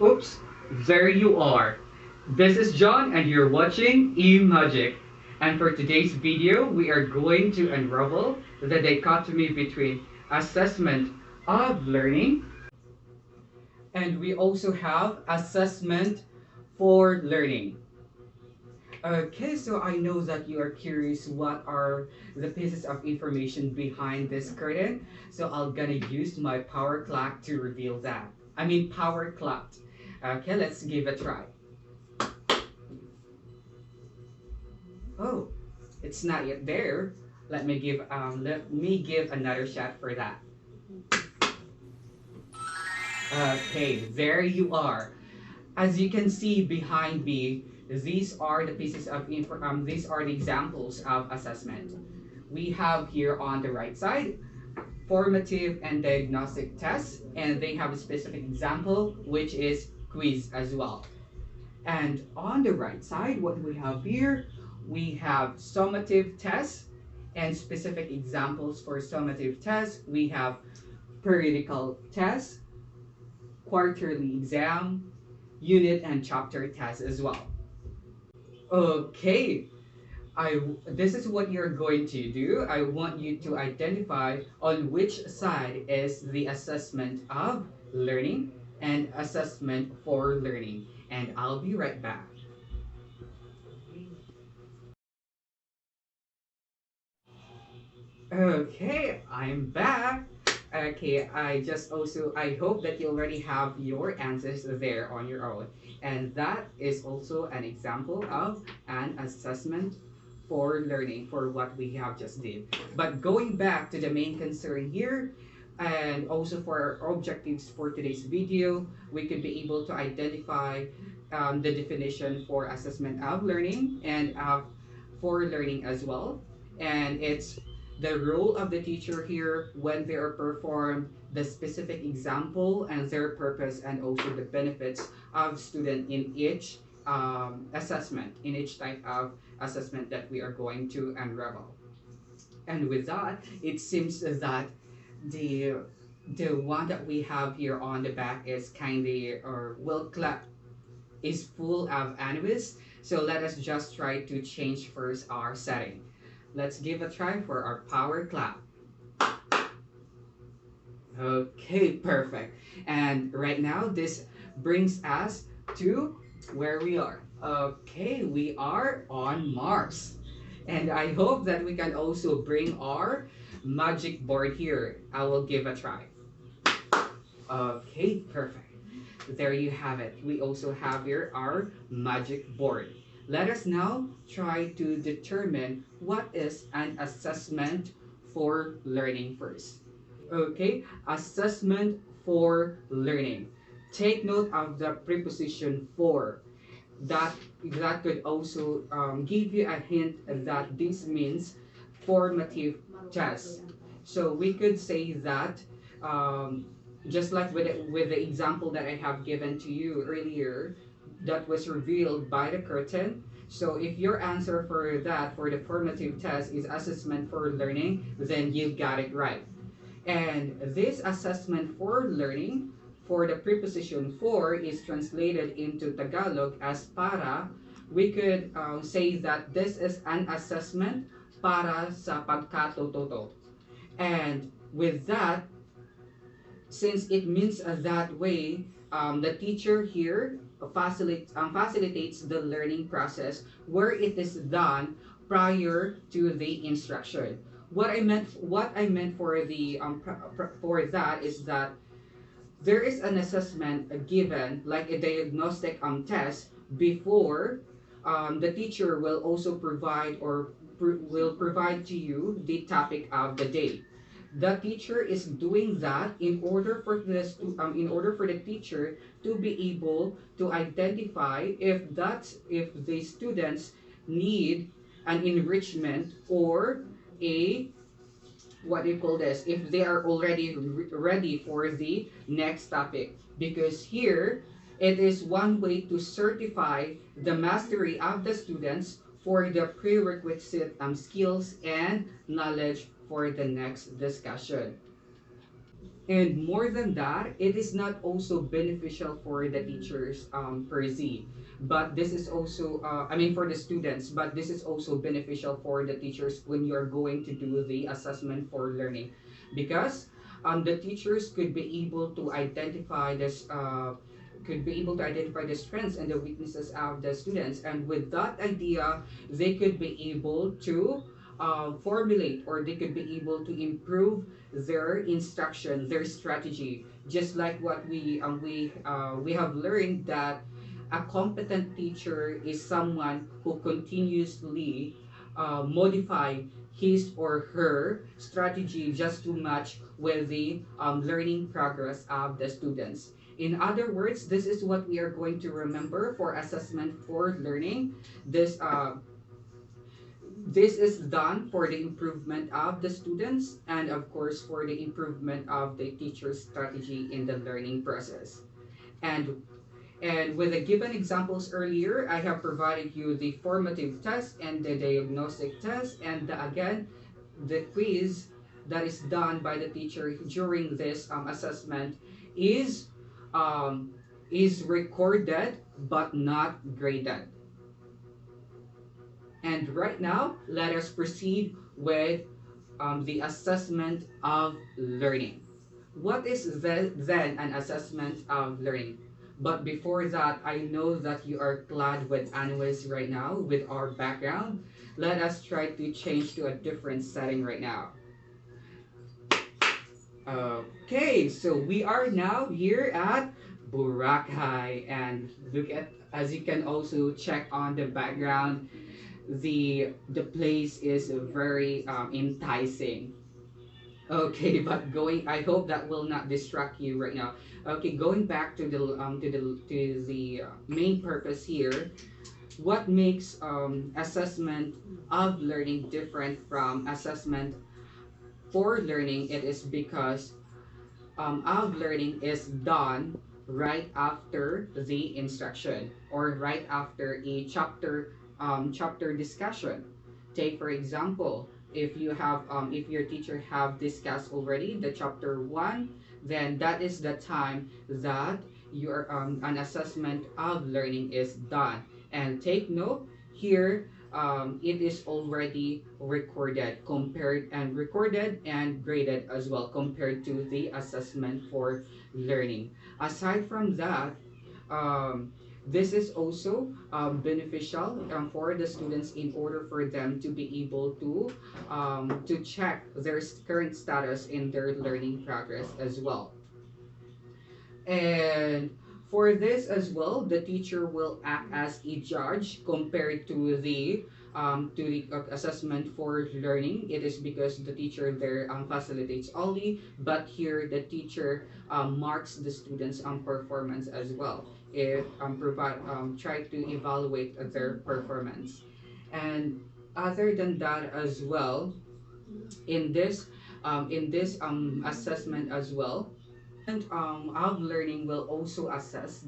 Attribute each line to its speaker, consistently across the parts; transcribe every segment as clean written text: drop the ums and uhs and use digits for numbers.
Speaker 1: Oops, there you are. This is John and you're watching eMagic. And for today's video, we are going to unravel the dichotomy between assessment of learning and we also have assessment for learning. Okay, so I know that you are curious what are the pieces of information behind this curtain. So I'm gonna use my power clock to reveal that. I mean power clock. Okay, let's give it a try. Oh, it's not yet there. Let me give another shot for that. Okay, there you are. As you can see behind me, these are the pieces of these are the examples of assessment. We have here on the right side formative and diagnostic tests, and they have a specific example which is quiz as well. And on the right side, what we have here, we have summative tests and specific examples for summative tests. We have periodical tests, quarterly exam, unit and chapter tests as well. Okay, this is what you're going to do. I want you to identify on which side is the assessment of learning and assessment for learning. And I'll be right back. Okay, I'm back. Okay, I hope that you already have your answers there on your own. And that is also an example of an assessment for learning for what we have just did. But going back to the main concern here, and also for our objectives for today's video, we could be able to identify the definition for assessment of learning and for learning as well. And it's the role of the teacher here when they are performed, the specific example and their purpose, and also the benefits of student in each assessment, in each type of assessment that we are going to unravel. And with that, it seems that the the one that we have here on the back is kinda or will clap is full of animus. So let us just try to change first our setting. Let's give a try for our power clap. Okay, perfect. And right now, this brings us to where we are. Okay, we are on Mars. And I hope that we can also bring our magic board here. I will give a try. Okay, perfect. There you have it. We also have here our magic board. Let us now try to determine what is an assessment for learning first. Okay, assessment for learning. Take note of the preposition for. That that could also give you a hint that this means formative test. So we could say that um, just like with the example that I have given to you earlier, that was revealed by the curtain. So if your answer for that for the formative test is assessment for learning, then you got it right. And this assessment for learning for the preposition for is translated into Tagalog as para. We could say that this is an assessment para sa pagkatuto. And with that, since it means that way, the teacher here facilitates the learning process where it is done prior to the instruction. What I meant for the for that is that there is an assessment given like a diagnostic test before the teacher will also provide or will provide to you the topic of the day. The teacher is doing that in order for the teacher to be able to identify if the students need an enrichment or a what do you call this if they are already ready for the next topic, because here it is one way to certify the mastery of the students for the prerequisite skills and knowledge for the next discussion. And more than that, it is not also beneficial for the teachers per se, but this is also, I mean, for the students, but this is also beneficial for the teachers when you are going to do the assessment for learning, because the teachers could be able to identify this. Could be able to identify the strengths and the weaknesses of the students, and with that idea, they could be able to formulate, or they could be able to improve their instruction, their strategy. Just like what we have learned that a competent teacher is someone who continuously modify his or her strategy just to match with the learning progress of the students. In other words, this is what we are going to remember for assessment for learning. This this is done for the improvement of the students, and of course for the improvement of the teacher's strategy in the learning process. And with the given examples earlier, I have provided you the formative test and the diagnostic test, and again, the quiz that is done by the teacher during this assessment is um, is recorded but not graded. And right now, let us proceed with the assessment of learning. What is then an assessment of learning? But before that, I know that you are glad with anyways right now with our background. Let us try to change to a different setting right now. Okay, so we are now here at Boracay, and look at, as you can also check on the background, the place is very enticing. Okay, but going, I hope that will not distract you right now. Okay, going back to the main purpose here. What makes assessment of learning different from assessment for learning? It is because of learning is done right after the instruction, or right after a chapter discussion. Take for example, if you have if your teacher have discussed already the chapter 1, then that is the time that your an assessment of learning is done. And take note here, it is already recorded and graded as well, compared to the assessment for learning. Aside from that, this is also beneficial for the students in order for them to be able to check their current status in their learning progress as well. And for this as well, the teacher will act as a judge compared to the assessment for learning. It is because the teacher there facilitates only, but here the teacher marks the students' performance as well. It provide try to evaluate their performance. And other than that as well, in this assessment as well, and of learning will also assess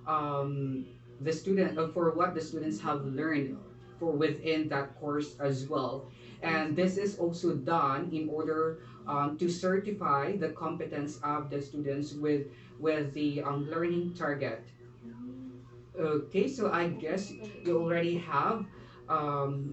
Speaker 1: um, the student for what the students have learned for within that course as well. And this is also done in order to certify the competence of the students with the learning target. Okay, so I guess you already have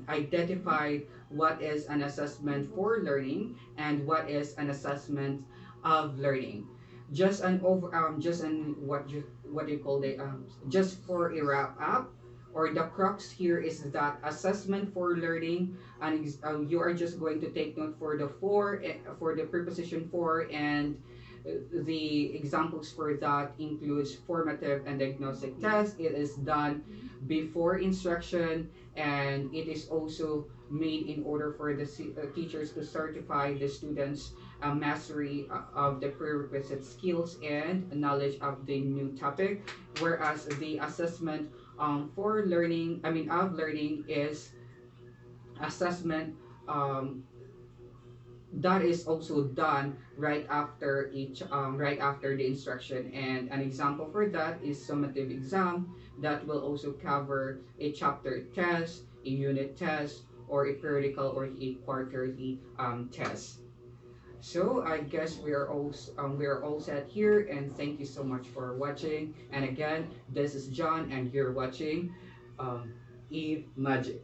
Speaker 1: identified what is an assessment for learning and what is an assessment of learning. Just an what do you call it? Just for a wrap up, or the crux here is that assessment for learning, and you are just going to take note for the for the preposition for, and the examples for that includes formative and diagnostic tests. It is done before instruction, and it is also made in order for the teachers to certify the students' mastery of the prerequisite skills and knowledge of the new topic. Whereas the assessment for learning, I mean of learning, is assessment that is also done right after the instruction. And an example for that is summative exam that will also cover a chapter test, a unit test, or a periodical or a quarterly test. So I guess we are all set here, and thank you so much for watching. And again, this is John, and you're watching Eve Magic.